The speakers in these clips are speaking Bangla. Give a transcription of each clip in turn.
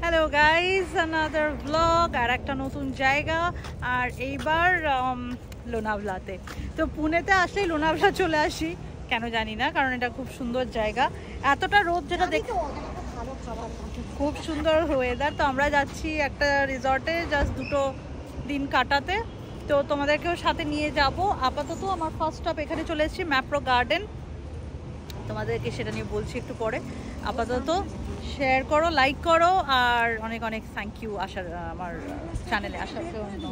হ্যালো গাইস, আনাদার ব্লগ আর একটা নতুন জায়গা। আর এইবার লোনাভলাতে। তো পুনেতে আসলেই লোনাভলা চলে আসি, কেন জানি না, কারণ এটা খুব সুন্দর জায়গা। এতটা রোদ যেটা দেখি, খুব সুন্দর ওয়েদার। তো আমরা যাচ্ছি একটা রিসর্টে জাস্ট 2 দিন কাটাতে। তো তোমাদেরকেও সাথে নিয়ে যাব। আপাতত আমার ফার্স্ট স্টপ এখানে চলে এসেছি, ম্যাপ্রো গার্ডেন। তোমাদেরকে সেটা নিয়ে বলছি একটু পরে। আপাতত শেয়ার করো, লাইক করো, আর অনেক অনেক থ্যাংক ইউ আসার, আমার চ্যানেলে আসার জন্য।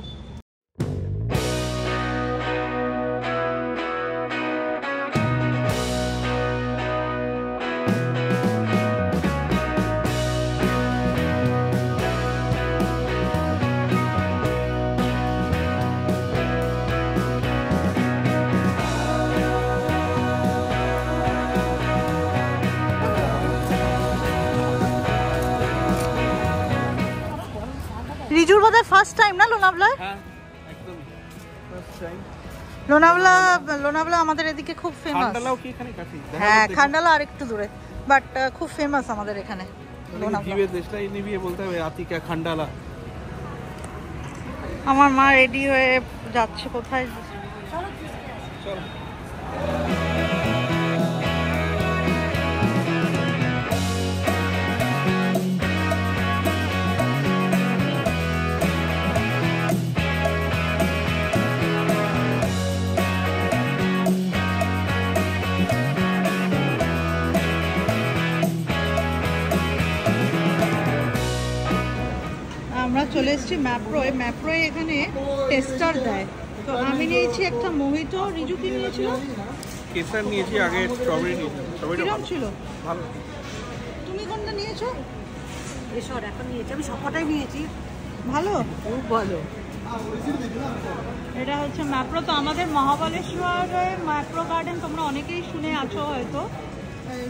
রিজুর বোধহয় ফার্স্ট টাইম না লোনাভলায়? হ্যাঁ, একদম ফার্স্ট টাইম। লোনাভলা আমাদের এদিকে খুব ফেমাস। খান্ডালাও কি এখানে কাছে? হ্যাঁ, খান্ডালা আরেকটু দূরে, বাট খুব ফেমাস আমাদের এখানে লোনাভলা। জিবে দেশলাই নিবিয়ে বলতে হবে আতিকা খান্ডালা। আমার মা রেডি হয়ে যাচ্ছে কোথায়। চলো আমরা চলে এসেছি ম্যাপ্রোয়। ম্যাপ্রোয় এখানে টেস্টার দেয়। তো আমি নিয়েছি একটা মোহিটো। রিজু কি নিয়েছিল? কেসার নিয়েছি, আগে স্ট্রবেরি নিয়েছিলাম। স্ট্রবেরিটা কিরকম ছিল? ভালো। তুমি কোনটা নিয়েছো? এসব এখন নিয়েছি, আমি সবকটাই নিয়েছি। ভালো, খুব ভালো। এটা হচ্ছে ম্যাপ্রো। তো আমাদের মহাবালেশ্বরে ম্যাপ্রো গার্ডেন তোমরা অনেকেই শুনে আছো, হয়তো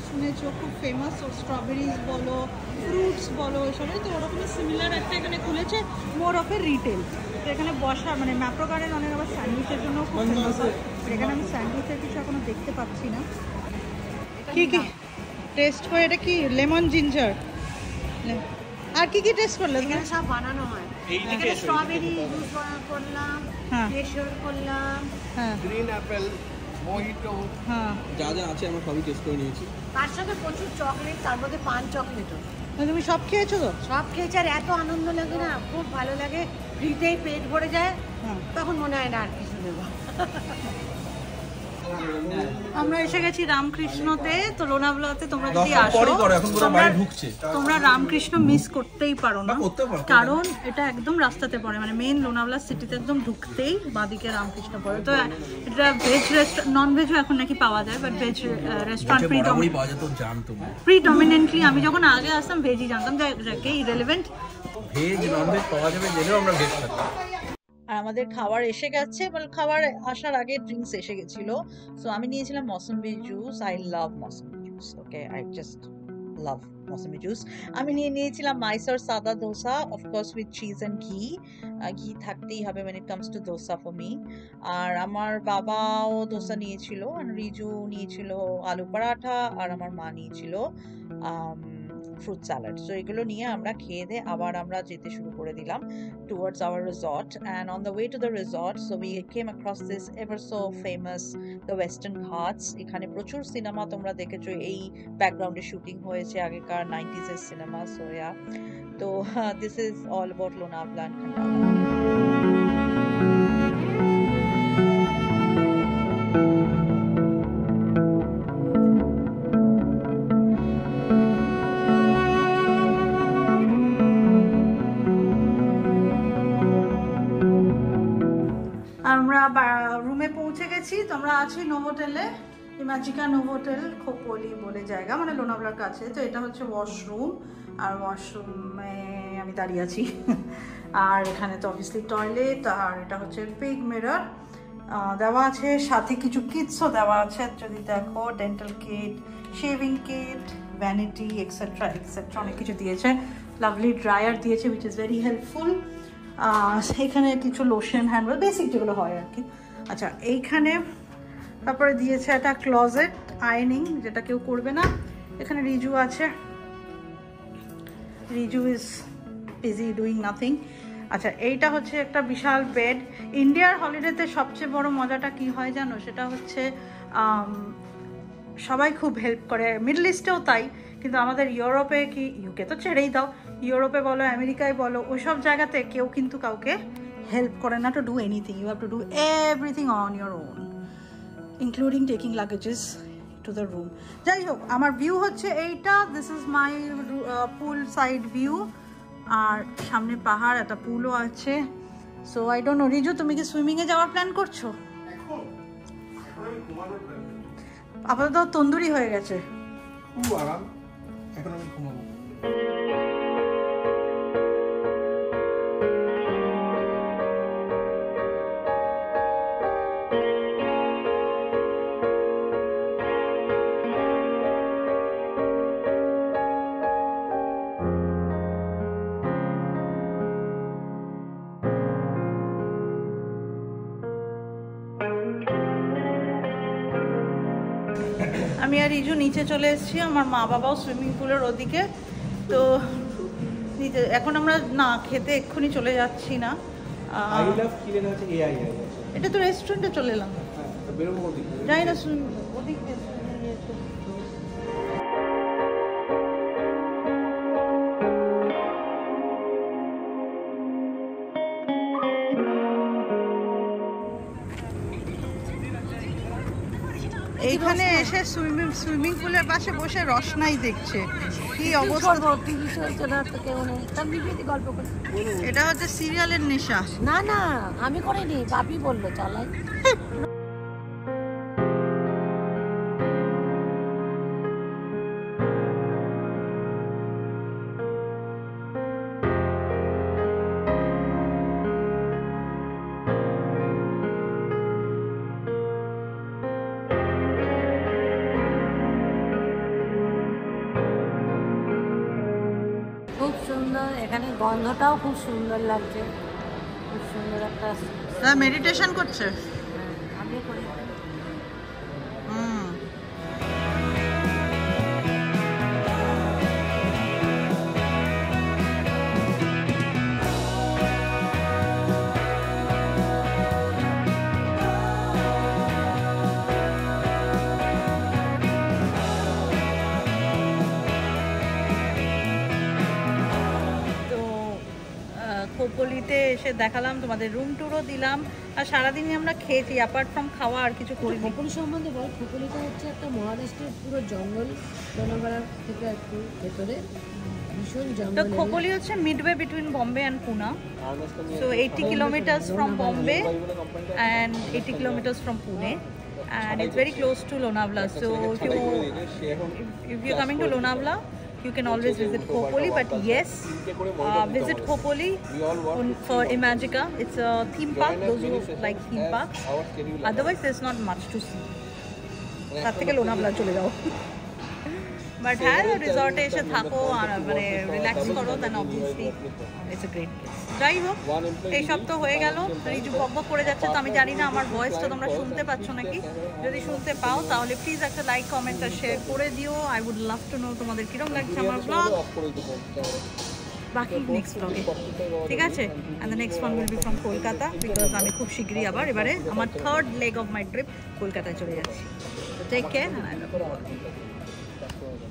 শুনেছো, খুব ফেমাস। স্ট্রবেরিজ বলো, ফ্রুটস বলো, এসবে। তো ওরকমই সিমিলার একটা এখানে খুলেছে, মোর অফ এ রিটেল। তো এখানে বসা, মানে ম্যাপ্রো গার্ডেন অনেক আবার স্যান্ডউইচের জন্য খুব ফেমাস হয়। এখানে আমি স্যান্ডউইচের কিছু এখনো দেখতে পাচ্ছি না। কি কি টেস্ট করে? এটা কি লেমন জিঞ্জার? আর কি কি টেস্ট করলে? এখানে সব বানানো হয়। এখানে স্ট্রবেরি জুস করলাম, কেশর করলাম, গ্রিন অ্যাপেল, মোহিটো, হ্যাঁ, যা যা আছে আমরা সবই টেস্ট করে নিয়েছি। তার সাথে প্রচুর চকলেট, তার মধ্যে পান চকলেটও। তুমি সব খেয়েছো তো? সব খেয়েছি, আর এত আনন্দ লাগে না, খুব ভালো লাগে। ফ্রিতেই পেট ভরে যায়, তখন মনে হয় না আর কিছু নেব। আমরা এসে গেছি রামকৃষ্ণতে। তো লোনাভলাতে তোমরা যদি আসো, তোমরা রামকৃষ্ণ মিস করতেই পারো না, কারণ এটা একদম রাস্তাতে পড়ে, মানে মেইন লোনাভলা সিটিতে একদম ঢুকতেই বাঁদিকে রামকৃষ্ণ পড়ে। তো এটা ভেজ রেস্টুরেন্ট, নন ভেজও এখন নাকি পাওয়া যায়, বাট ভেজ রেস্টুরেন্ট প্রিডমিনেন্টলি। আমি যখন আগে আসতাম ভেজই জানতাম, যাকে ইরেলেভেন্ট। ভেজ নন ভেজ পাওয়া যাবে, জেনেও আমরা ভেজ খাই। আর আমাদের খাবার এসে গেছে, মানে খাবার আসার আগে ড্রিঙ্কস এসে গেছিল। সো আমি নিয়েছিলাম mosambi juice. I love mosambi juice, okay, I just love mosambi juice. আমি নিয়েছিলাম Mysore sada dosa, of course with cheese and ghee. Ghee থাকতেই হবে when it comes to dosa for me. আর আমার বাবাও দোসা নিয়েছিল, আর রিজু নিয়েছিল আলু পরাঠা, আর আমার মা নিয়েছিল ফ্রুট স্যালাড। সো এগুলো নিয়ে আমরা খেয়ে দিয়ে আবার আমরা যেতে শুরু করে দিলাম towards our resort. And on the way to the resort, so we came across this ever so famous the Western Ghats. এখানে প্রচুর সিনেমা তোমরা দেখেছো, এই ব্যাকগ্রাউন্ডে শুটিং হয়েছে আগেকার 90s এর সিনেমা। সো yeah, তো this is all about Lonavala and Khandala. আমরা রুমে পৌঁছে গেছি। তোমরা আছি নোভোটেলে, ইমাজিকা নোভোটেল খোপলি বলে জায়গা, মানে লোনাভলার কাছে। তো এটা হচ্ছে ওয়াশরুম, আর ওয়াশরুমে আমি দাঁড়িয়ে আছি। আর এখানে তো অবভিয়াসলি টয়লেট, আর এটা হচ্ছে পিগ মিরর দেওয়া আছে, সাথে কিছু কিটসও দেওয়া আছে। যদি দেখো, dental kit, shaving kit, vanity, etcetera etcetera, অনেক কিছু দিয়েছে। লাভলি ড্রায়ার দিয়েছে, উইচ ইজ ভেরি হেল্পফুল। এখানে কিছু লোশন, হ্যান্ড ওয়াশ, বেসিক যেগুলো হয় আর কি। আচ্ছা, এইখানে তারপরে দিয়েছে একটা ক্লোজেট আয়নিং, যেটা কেউ করবে না। এখানে রিজু আছে, Riju is busy doing nothing. আচ্ছা, এইটা হচ্ছে একটা বিশাল বেড। ইন্ডিয়ার হলিডেতে সবচেয়ে বড় মজাটা কি হয় জানো, সেটা হচ্ছে সবাই খুব হেল্প করে, মিডল ইস্টেও তাই, কিন্তু আমাদের ইউরোপে কি, ইউকে তো ছেড়েই দাও, ইউরোপে বলো আমেরিকায় বলো, ওইসব জায়গাতে কেউ কিন্তু কাউকে হেল্প করে না to do anything. You have to do everything on your own, including taking luggages to the room. যাই হোক, আমার ভিউ হচ্ছে এইটা, this is my pool side view, আর সামনে পাহাড়, একটা পুলও আছে। So I don't know, Riju তুমি কি সুইমিংয়ে যাওয়ার প্ল্যান করছো? আপাতত তন্দুরি হয়ে গেছে, খুব আরাম, এখন আমি ঘুমাবো। আমি আর রিজু নিচে চলে এসেছি, আমার মা বাবাও সুইমিং পুলের ওদিকে। তো নিচে এখন আমরা না খেতে এক্ষুনি চলে যাচ্ছি না, আই লাভ চিকেন আছে, এআই আছে। এটা তো রেস্টুরেন্টে চলে এলাম, হ্যাঁ, তো বেরোবো ওদিকে। যাই না ওদিক দিয়ে। এইখানে এসে সুইমিং পুলের পাশে বসে রসনাই দেখছে, কি অবস্থা। টিভি চলছে না তো কেউ নেই, তার বিপরীতে গল্প করে। এটা হচ্ছে সিরিয়ালের নেশা। না না, আমি করিনি, বাপি বললো চালাই। খুব সুন্দর, এখানে গন্ধটাও খুব সুন্দর লাগছে, খুব সুন্দর একটা। মেডিটেশন করছে। আমি করি। খোপলিতে এসে দেখালাম, তোমাদের রুম ট্যুরও দিলাম, আর সারাদিনই আমরা খেয়েছি, অ্যাপার্ট ফ্রম খাওয়া আর কিছু করি। খোপলি সম্বন্ধে বল। খোপলিটা হচ্ছে একটা মহারাষ্ট্রের পুরো জঙ্গল, লোনাভাড়া থেকে একটু ভেতরে, ভীষণ তো জঙ্গল। খোপলি হচ্ছে midway between Bombay and Poona, so 80 kilometers from Bombay and 80 kilometers from Pune, and it's very close to Lonavala. So if you're coming to Lonavala, you can always visit Khopoli. But yes, visit Khopoli for Imagica. It's a theme park, those who like theme parks. Otherwise there's not much to see. তার থেকে লোনাভলা চলে যাও। বাট হ্যাঁ, রিসর্টে এসে থাকো আর মানে রিল্যাক্স করো, then obviously it's a great place. যাই হোক, এই সব তো হয়ে গেল। রিজু বকবক করে যাচ্ছে, তো আমি জানি না আমার ভয়েসটা তোমরা শুনতে পাচ্ছ নাকি। যদি শুনতে পাও তাহলে প্লিজ একটা লাইক, কমেন্ট আর শেয়ার করে দিও। I would love to know তোমাদের কিরকম লাগছে আমার ব্লগ। বাকি নেক্সট ব্লগে, ঠিক আছে? And the next one will be from Kolkata, because আমি খুব শীঘ্রই আবার এবারে আমার third leg of my trip কলকাতায় চলে যাচ্ছি। তো টেক কেয়ার,